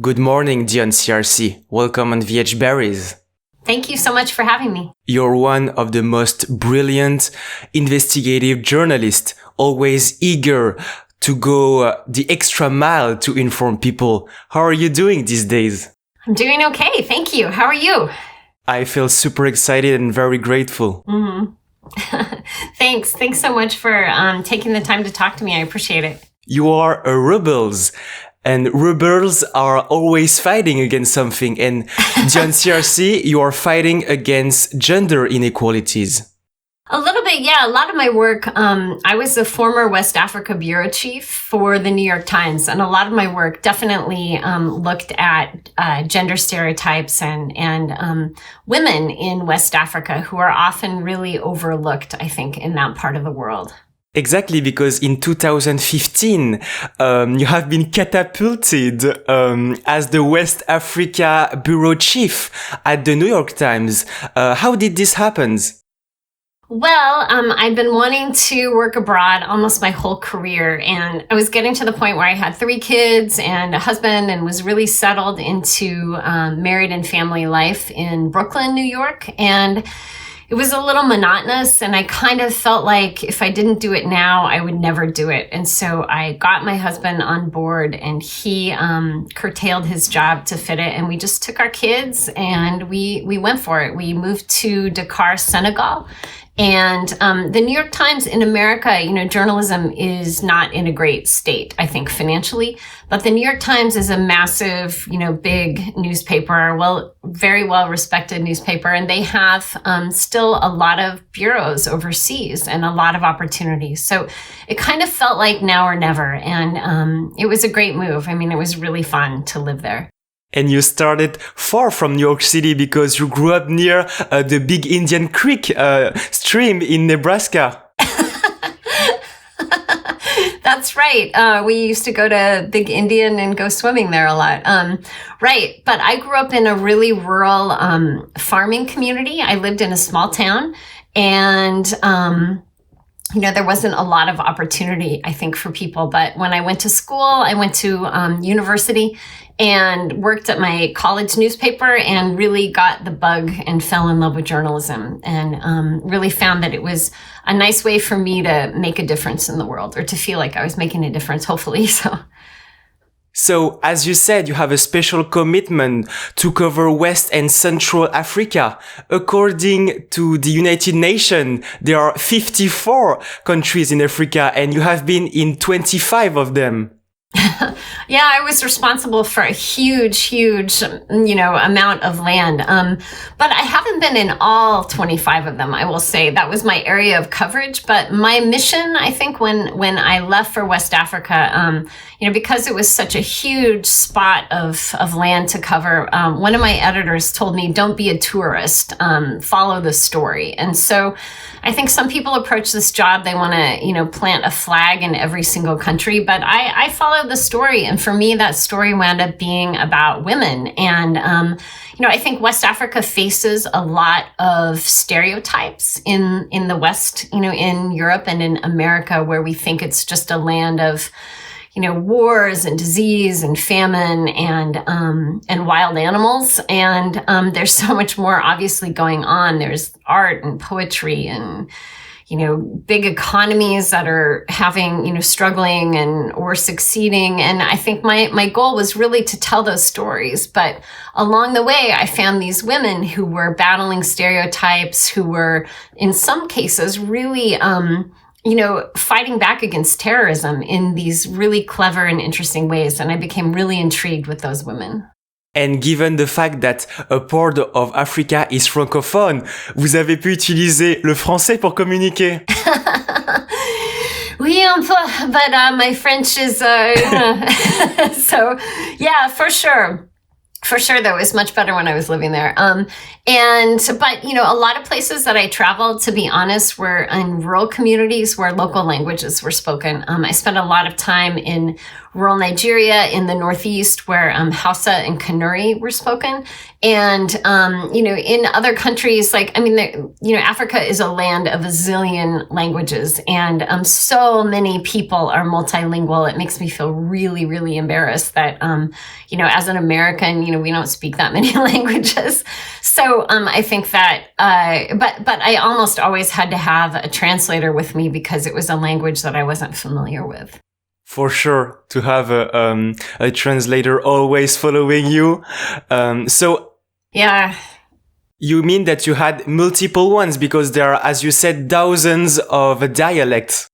Good morning, Dionne Searcey. Welcome on VH Berries. Thank you so much for having me. You're one of the most brilliant investigative journalists, always eager to go the extra mile to inform people. How are you doing these days? I'm doing okay. Thank you. How are you? I feel super excited and very grateful. Thanks. Thanks so much for taking the time to talk to me. I appreciate it. You are a rebels. And rebels are always fighting against something. And Dionne Searcey, you are fighting against gender inequalities. A little bit, yeah. A lot of my work, I was a former West Africa bureau chief for the New York Times. And a lot of my work definitely looked at gender stereotypes and women in West Africa who are often really overlooked, I think, in that part of the world. Exactly, because in 2015, you have been catapulted as the West Africa bureau chief at the New York Times. How did this happen? Well, I'd been wanting to work abroad almost my whole career, and I was getting to the point where I had 3 kids and a husband and was really settled into married and family life in Brooklyn, New York. And it was a little monotonous, and I kind of felt like if I didn't do it now, I would never do it. And so I got my husband on board, and he curtailed his job to fit it. And we just took our kids and we went for it. We moved to Dakar, Senegal. And the New York Times in America, journalism is not in a great state, I think, financially. But the New York Times is a massive, big newspaper, very well respected newspaper. And they have still a lot of bureaus overseas and a lot of opportunities. So it kind of felt like now or never. And it was a great move. I mean, it was really fun to live there. And you started far from New York City because you grew up near the Big Indian Creek stream in Nebraska. That's right. We used to go to Big Indian and go swimming there a lot. Right. But I grew up in a really rural farming community. I lived in a small town, and there wasn't a lot of opportunity, I think, for people. But when I went to school, I went to university and worked at my college newspaper and really got the bug and fell in love with journalism and really found that it was a nice way for me to make a difference in the world, or to feel like I was making a difference, hopefully. So, as you said, you have a special commitment to cover West and Central Africa. According to the United Nations, there are 54 countries in Africa, and you have been in 25 of them. Yeah, I was responsible for a huge, amount of land. But I haven't been in all 25 of them, I will say. That was my area of coverage. But my mission, I think, when I left for West Africa, because it was such a huge spot of land to cover, one of my editors told me, don't be a tourist, follow the story. And so I think some people approach this job, they want to, plant a flag in every single country, but I followed the story. And for me, that story wound up being about women. And, I think West Africa faces a lot of stereotypes in the West, in Europe and in America, where we think it's just a land of, wars and disease and famine and wild animals. And there's so much more obviously going on. There's art and poetry and, big economies that are having, struggling or succeeding. And I think my goal was really to tell those stories. But along the way, I found these women who were battling stereotypes, who were in some cases really, fighting back against terrorism in these really clever and interesting ways. And I became really intrigued with those women. And given the fact that a part of Africa is francophone, vous avez pu utiliser le français pour communiquer. Oui, un peu, but my French is, so yeah, for sure. For sure, though, it was much better when I was living there. But a lot of places that I traveled, to be honest, were in rural communities where local languages were spoken. I spent a lot of time in rural Nigeria in the Northeast where Hausa and Kanuri were spoken. And, in other countries, Africa is a land of a zillion languages, and so many people are multilingual. It makes me feel really, really embarrassed that, as an American, we don't speak that many languages. So I think that, but I almost always had to have a translator with me because it was a language that I wasn't familiar with. For sure, to have a translator always following you. Yeah. You mean that you had multiple ones because there are, as you said, thousands of dialects.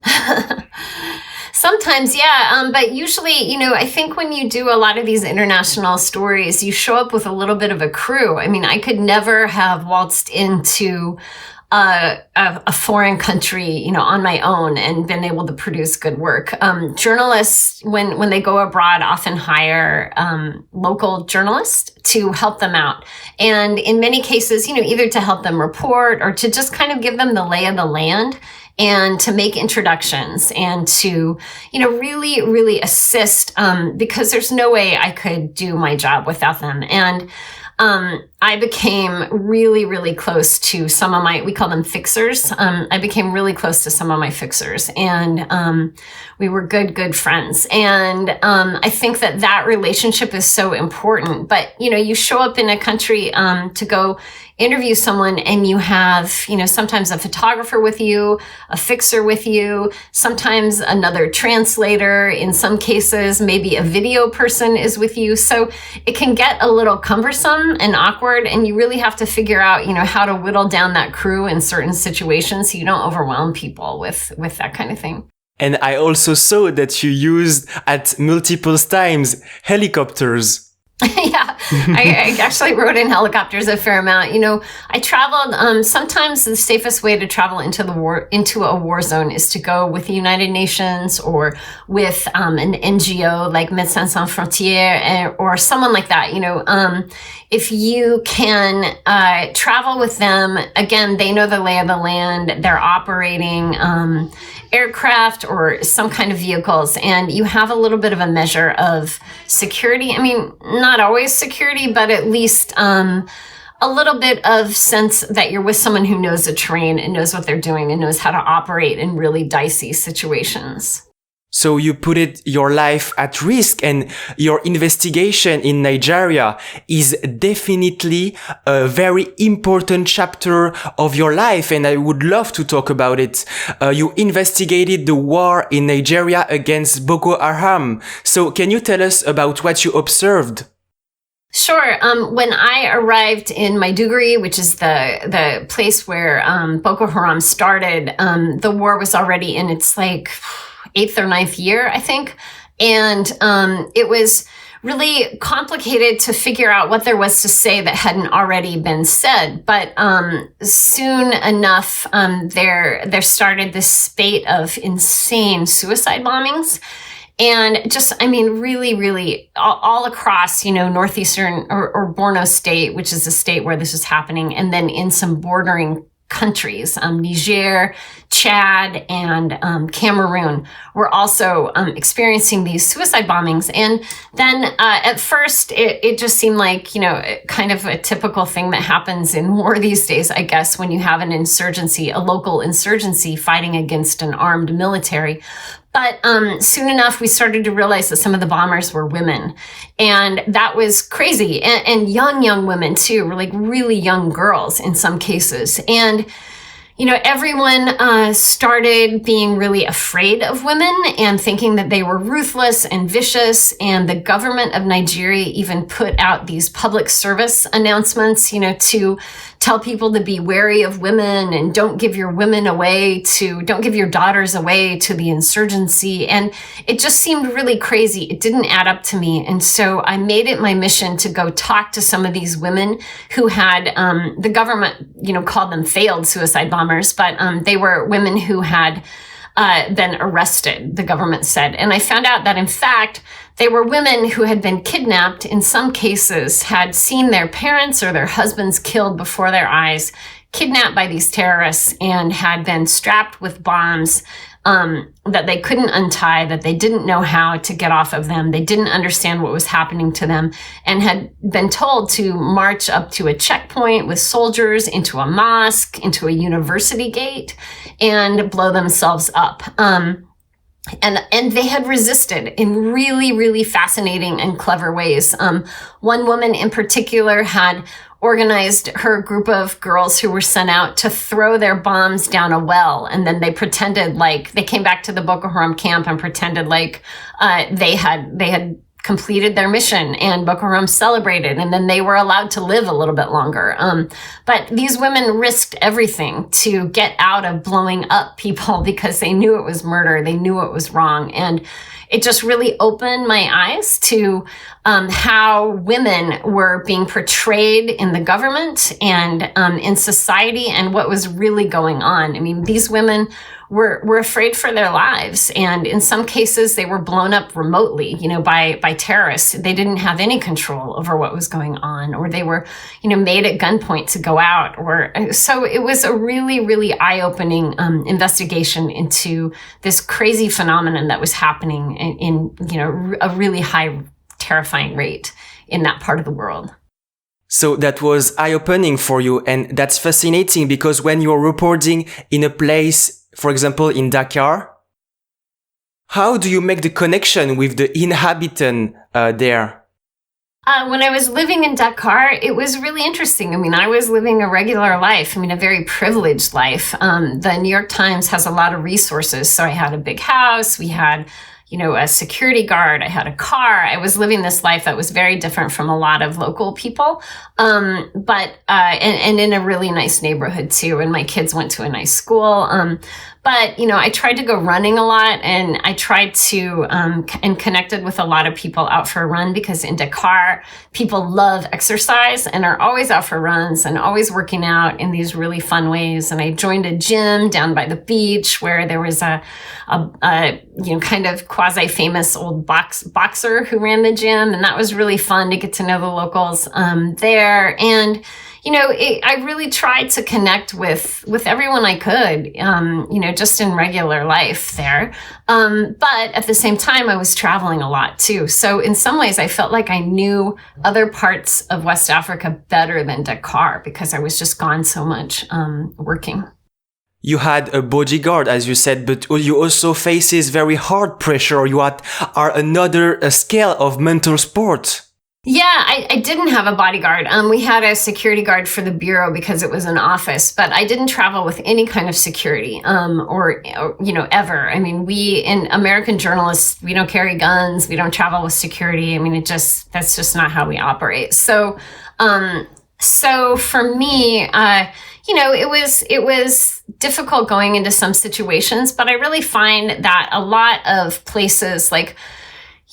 Sometimes, yeah. But usually, I think when you do a lot of these international stories, you show up with a little bit of a crew. I mean, I could never have waltzed into a foreign country, on my own and been able to produce good work. Journalists, when they go abroad, often hire local journalists to help them out. And in many cases, either to help them report or to just kind of give them the lay of the land and to make introductions and to, really, really assist, because there's no way I could do my job without them. And I became really, really close to some of we call them fixers. I became really close to some of my fixers, and we were good friends. And I think that relationship is so important. But, you show up in a country to go interview someone, and you have, sometimes a photographer with you, a fixer with you, sometimes another translator. In some cases, maybe a video person is with you. So it can get a little cumbersome and awkward, and you really have to figure out, how to whittle down that crew in certain situations so you don't overwhelm people with that kind of thing. And I also saw that you used at multiple times helicopters. Yeah, I actually rode in helicopters a fair amount. I traveled. Sometimes the safest way to travel into a war zone is to go with the United Nations or with an NGO like Médecins Sans Frontières or someone like that. If you can travel with them, again, they know the lay of the land. They're operating aircraft or some kind of vehicles, and you have a little bit of a measure of security. I mean, not always security, but at least a little bit of sense that you're with someone who knows the terrain and knows what they're doing and knows how to operate in really dicey situations. So you put your life at risk, and your investigation in Nigeria is definitely a very important chapter of your life, and I would love to talk about it. You investigated the war in Nigeria against Boko Haram. So can you tell us about what you observed? Sure. When I arrived in Maiduguri, which is the place where Boko Haram started, the war was already in its 8th or 9th year, I think. And it was really complicated to figure out what there was to say that hadn't already been said. But soon enough, there started this spate of insane suicide bombings. And really, really all across, northeastern or Borno State, which is the state where this is happening, and then in some bordering countries, Niger, Chad, and Cameroon were also experiencing these suicide bombings. And then at first, it just seemed like, kind of a typical thing that happens in war these days, I guess, when you have an insurgency, a local insurgency fighting against an armed military. But soon enough, we started to realize that some of the bombers were women. And that was crazy. And young women, too, were really young girls in some cases. And, everyone started being really afraid of women and thinking that they were ruthless and vicious. And the government of Nigeria even put out these public service announcements, to tell people to be wary of women and don't give your daughters away to the insurgency. And it just seemed really crazy. It didn't add up to me. And so I made it my mission to go talk to some of these women who had, the government, called them failed suicide bombers, but they were women who had been arrested, the government said. And I found out that, in fact, they were women who had been kidnapped, in some cases, had seen their parents or their husbands killed before their eyes, kidnapped by these terrorists, and had been strapped with bombs that they couldn't untie, that they didn't know how to get off of them. They didn't understand what was happening to them, and had been told to march up to a checkpoint with soldiers, into a mosque, into a university gate, and blow themselves up. And they had resisted in really, really fascinating and clever ways. One woman in particular had organized her group of girls who were sent out to throw their bombs down a well. And then they pretended like they came back to the Boko Haram camp and pretended like they had completed their mission, and Boko Haram celebrated, and then they were allowed to live a little bit longer. But these women risked everything to get out of blowing up people because they knew it was murder. They knew it was wrong. And it just really opened my eyes to how women were being portrayed in the government and in society, and what was really going on. I mean, these women were afraid for their lives. And in some cases, they were blown up remotely, by terrorists. They didn't have any control over what was going on, or they were, made at gunpoint to go out. So it was a really, really eye-opening investigation into this crazy phenomenon that was happening in a really high, terrifying rate in that part of the world. So that was eye-opening for you. And that's fascinating, because when you're reporting in a place, for example, in Dakar, how do you make the connection with the inhabitant there? When I was living in Dakar, it was really interesting. I mean, I was living a regular life. I mean, a very privileged life. The New York Times has a lot of resources. So I had a big house. We had, a security guard. I had a car. I was living this life that was very different from a lot of local people. But in a really nice neighborhood too. And my kids went to a nice school. But, I tried to go running a lot, and I tried to, and connected with a lot of people out for a run, because in Dakar, people love exercise and are always out for runs and always working out in these really fun ways. And I joined a gym down by the beach where there was a kind of quasi-famous old boxer who ran the gym. And that was really fun to get to know the locals, there. And, I really tried to connect with everyone I could, just in regular life there. But at the same time, I was traveling a lot too. So in some ways, I felt like I knew other parts of West Africa better than Dakar, because I was just gone so much, working. You had a bodyguard, as you said, but you also faces very hard pressure. You are another scale of mental sport. Yeah, I didn't have a bodyguard. We had a security guard for the bureau because it was an office, but I didn't travel with any kind of security, or ever. I mean, in American journalists, we don't carry guns. We don't travel with security. I mean, that's just not how we operate. So for me, it was difficult going into some situations, but I really find that a lot of places like,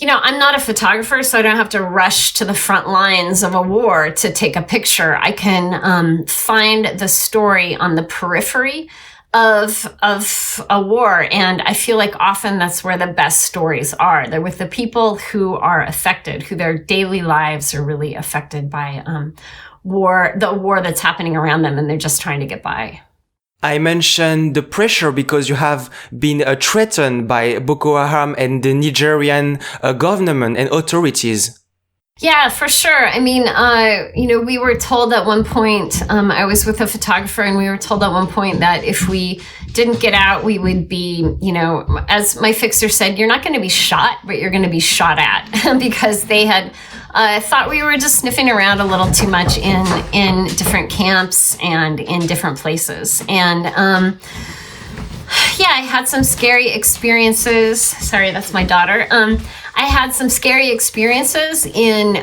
I'm not a photographer, so I don't have to rush to the front lines of a war to take a picture. I can find the story on the periphery of a war, and I feel like often that's where the best stories are. They're with the people who are affected, who their daily lives are really affected by the war that's happening around them, and they're just trying to get by. I mentioned the pressure because you have been threatened by Boko Haram and the Nigerian government and authorities. Yeah, for sure. I mean, we were told at one point, I was with a photographer, and we were told at one point that if we didn't get out, we would be, as my fixer said, you're not going to be shot, but you're going to be shot at, because they had thought we were just sniffing around a little too much in different camps and in different places. And I had some scary experiences. Sorry, that's my daughter. I had some scary experiences in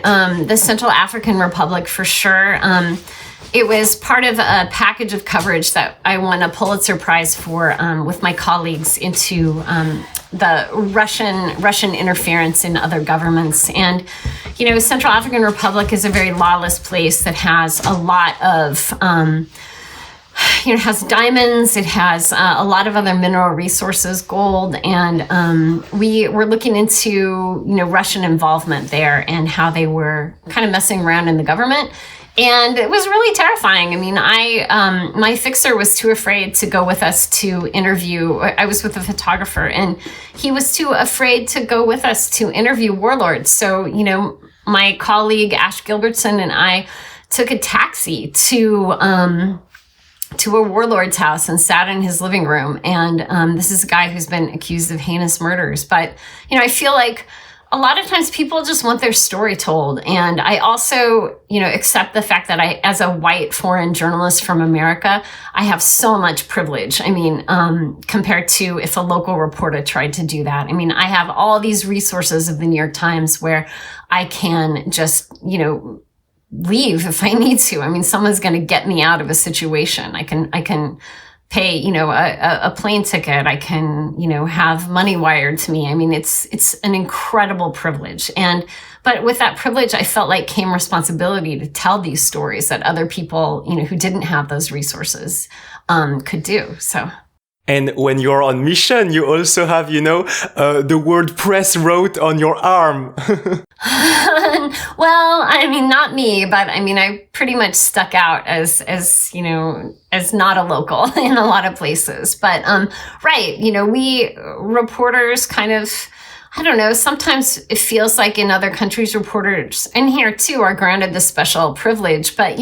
the Central African Republic for sure. It was part of a package of coverage that I won a Pulitzer Prize for with my colleagues into the Russian interference in other governments. And, Central African Republic is a very lawless place that has a lot of has diamonds. It has a lot of other mineral resources, gold, and we were looking into Russian involvement there and how they were kind of messing around in the government. And it was really terrifying. I mean, my fixer was too afraid to go with us to interview. I was with a photographer, and he was too afraid to go with us to interview warlords. So, my colleague Ash Gilbertson and I took a taxi to a warlord's house and sat in his living room. And this is a guy who's been accused of heinous murders. But, I feel like a lot of times people just want their story told. And I also, accept the fact that I, as a white foreign journalist from America, I have so much privilege. I mean, compared to if a local reporter tried to do that. I mean, I have all these resources of the New York Times where I can just, leave if I need to. I mean, someone's going to get me out of a situation. I can pay, a plane ticket. I can, have money wired to me. I mean, it's an incredible privilege. But with that privilege, I felt like came responsibility to tell these stories that other people, who didn't have those resources, could do. So. And when you're on mission, you also have, the word press wrote on your arm. Well, I mean, not me, but I mean, I pretty much stuck out as not a local in a lot of places. But, right, we reporters kind of, I don't know, sometimes it feels like in other countries, reporters, and here too, are granted this special privilege. But,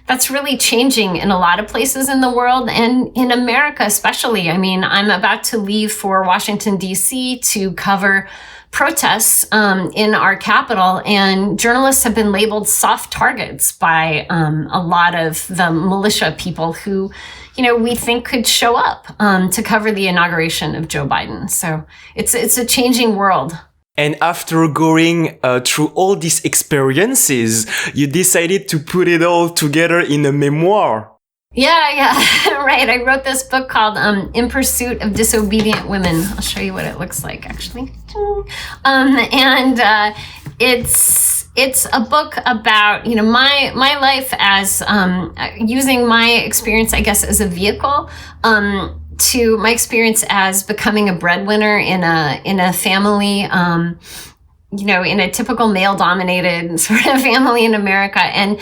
that's really changing in a lot of places in the world, and in America especially. I mean, I'm about to leave for Washington, D.C. to cover protests in our capital, and journalists have been labeled soft targets by a lot of the militia people who, we think could show up to cover the inauguration of Joe Biden. So it's a changing world. And after going through all these experiences, you decided to put it all together in a memoir. Yeah, right. I wrote this book called In Pursuit of Disobedient Women. I'll show you what it looks like, actually. It's a book about, my life as using my experience, I guess, as a vehicle to my experience as becoming a breadwinner in a family, in a typical male-dominated sort of family in America, and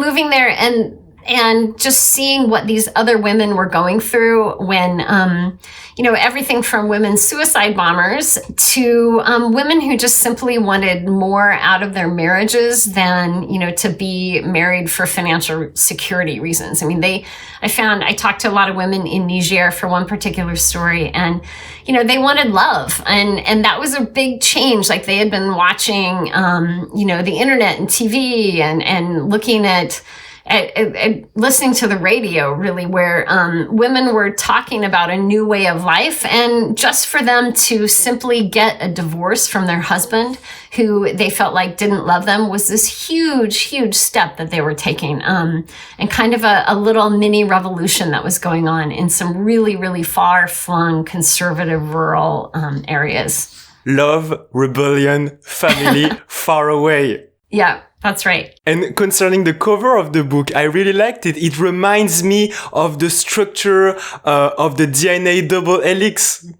moving there and just seeing what these other women were going through when, everything from women suicide bombers to women who just simply wanted more out of their marriages than, to be married for financial security reasons. I mean, I talked to a lot of women in Niger for one particular story, and, they wanted love. And that was a big change. Like, they had been watching, the internet and TV and looking at listening to the radio, really, where women were talking about a new way of life, and just for them to simply get a divorce from their husband, who they felt like didn't love them, was this huge, huge step that they were taking, and kind of a little mini revolution that was going on in some really, really far-flung, conservative, rural areas. Love, rebellion, family, far away. Yeah. That's right. And concerning the cover of the book, I really liked it. It reminds me of the structure of the DNA double helix.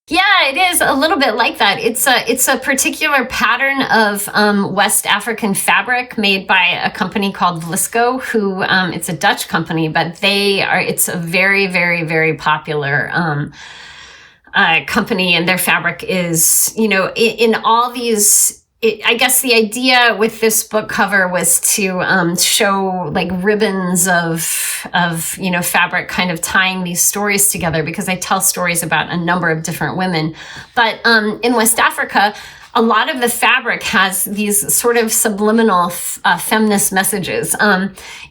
Yeah, it is a little bit like that. It's a particular pattern of West African fabric made by a company called Vlisco, who it's a Dutch company, but it's a very, very, very popular company, and their fabric is, in all these. I guess the idea with this book cover was to show like ribbons of fabric, kind of tying these stories together, because I tell stories about a number of different women. But in West Africa, a lot of the fabric has these sort of subliminal feminist messages,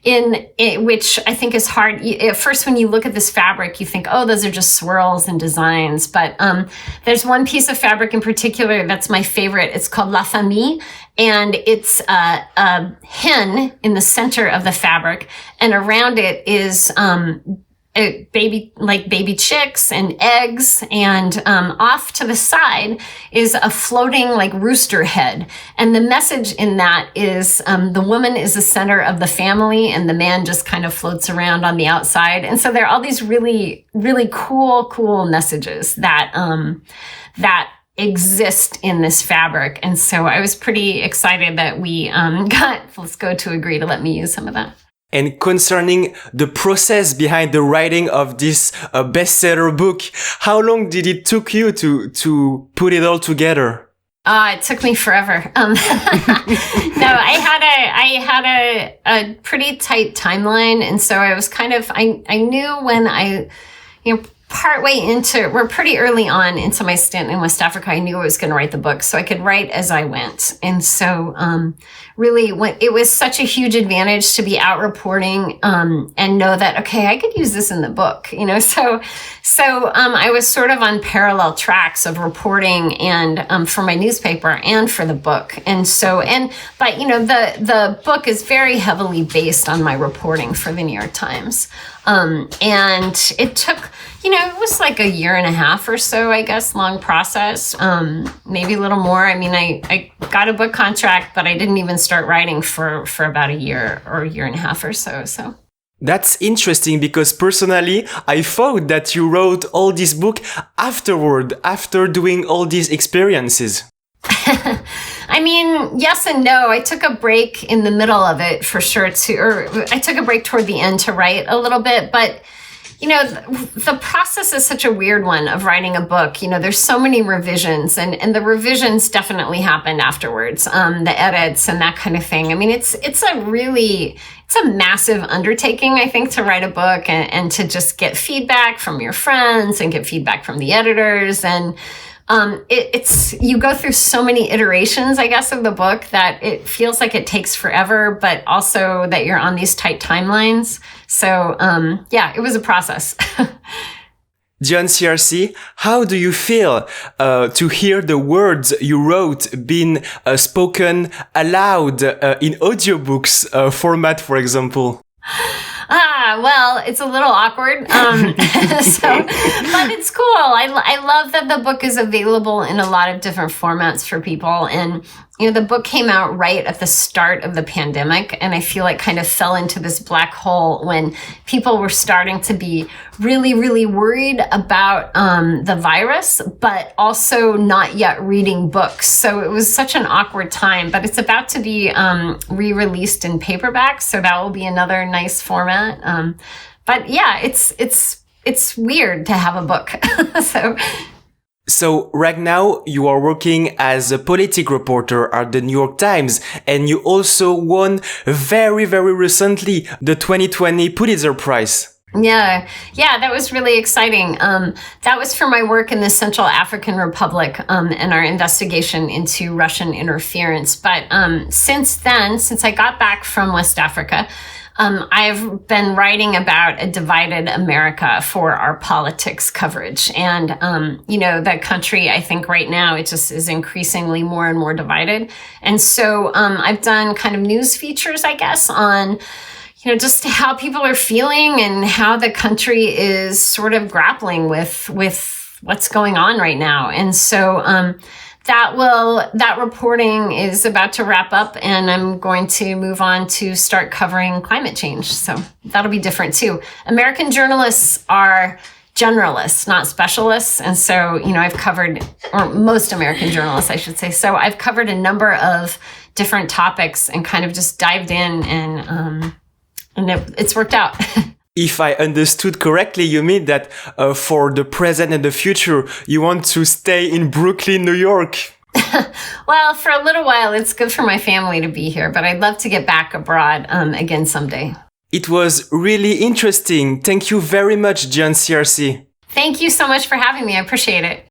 which I think is hard. At first, when you look at this fabric, you think, oh, those are just swirls and designs. But there's one piece of fabric in particular that's my favorite. It's called La Famille, and it's a hen in the center of the fabric, and around it is baby chicks and eggs, and off to the side is a floating like rooster head. And the message in that is the woman is the center of the family, and the man just kind of floats around on the outside. And so there are all these really, really cool messages that that exist in this fabric. And so I was pretty excited that we got Flisco to agree to let me use some of that. And concerning the process behind the writing of this bestseller book, how long did it took you to put it all together? It took me forever. No, I had a pretty tight timeline, and so I was kind of I knew when we're pretty early on into my stint in West Africa, I knew I was going to write the book, so I could write as I went. And so, really, it was such a huge advantage to be out reporting, and know that, okay, I could use this in the book, So, I was sort of on parallel tracks of reporting and, for my newspaper and for the book. And so, but the book is very heavily based on my reporting for the New York Times. And it took, it was like a year and a half or so, I guess, long process, maybe a little more. I mean, I got a book contract, but I didn't even start writing for about a year or a year and a half or so. So that's interesting, because personally, I thought that you wrote all this book after doing all these experiences. I mean, yes and no. I took a break in the middle of it for sure I took a break toward the end to write a little bit, but the process is such a weird one of writing a book. There's so many revisions, and the revisions definitely happened afterwards, the edits and that kind of thing. I mean, it's a massive undertaking, I think, to write a book and to just get feedback from your friends and get feedback from the editors. And you go through so many iterations, I guess, of the book that it feels like it takes forever, but also that you're on these tight timelines. So, it was a process. Dionne Searcey, how do you feel to hear the words you wrote being spoken aloud in audiobooks format, for example? Well, it's a little awkward. But it's cool. I love that the book is available in a lot of different formats for people. And, the book came out right at the start of the pandemic, and I feel like kind of fell into this black hole when people were starting to be really, really worried about the virus, but also not yet reading books. So it was such an awkward time, but it's about to be re-released in paperback. So that will be another nice format. But yeah, it's weird to have a book. So right now you are working as a politics reporter at the New York Times, and you also won very, very recently the 2020 Pulitzer Prize. Yeah, that was really exciting. That was for my work in the Central African Republic and our investigation into Russian interference. But since I got back from West Africa, I've been writing about a divided America for our politics coverage. And, the country, I think right now, it just is increasingly more and more divided. And so I've done kind of news features, I guess, on just how people are feeling and how the country is sort of grappling with what's going on right now. And so that reporting is about to wrap up, and I'm going to move on to start covering climate change. So that'll be different too. American journalists are generalists, not specialists. And so, I've covered, or most American journalists, I should say. So I've covered a number of different topics and kind of just dived in, and it's worked out. If I understood correctly, you mean that for the present and the future, you want to stay in Brooklyn, New York? Well, for a little while, it's good for my family to be here, but I'd love to get back abroad again someday. It was really interesting. Thank you very much, Dionne Searcey. Thank you so much for having me. I appreciate it.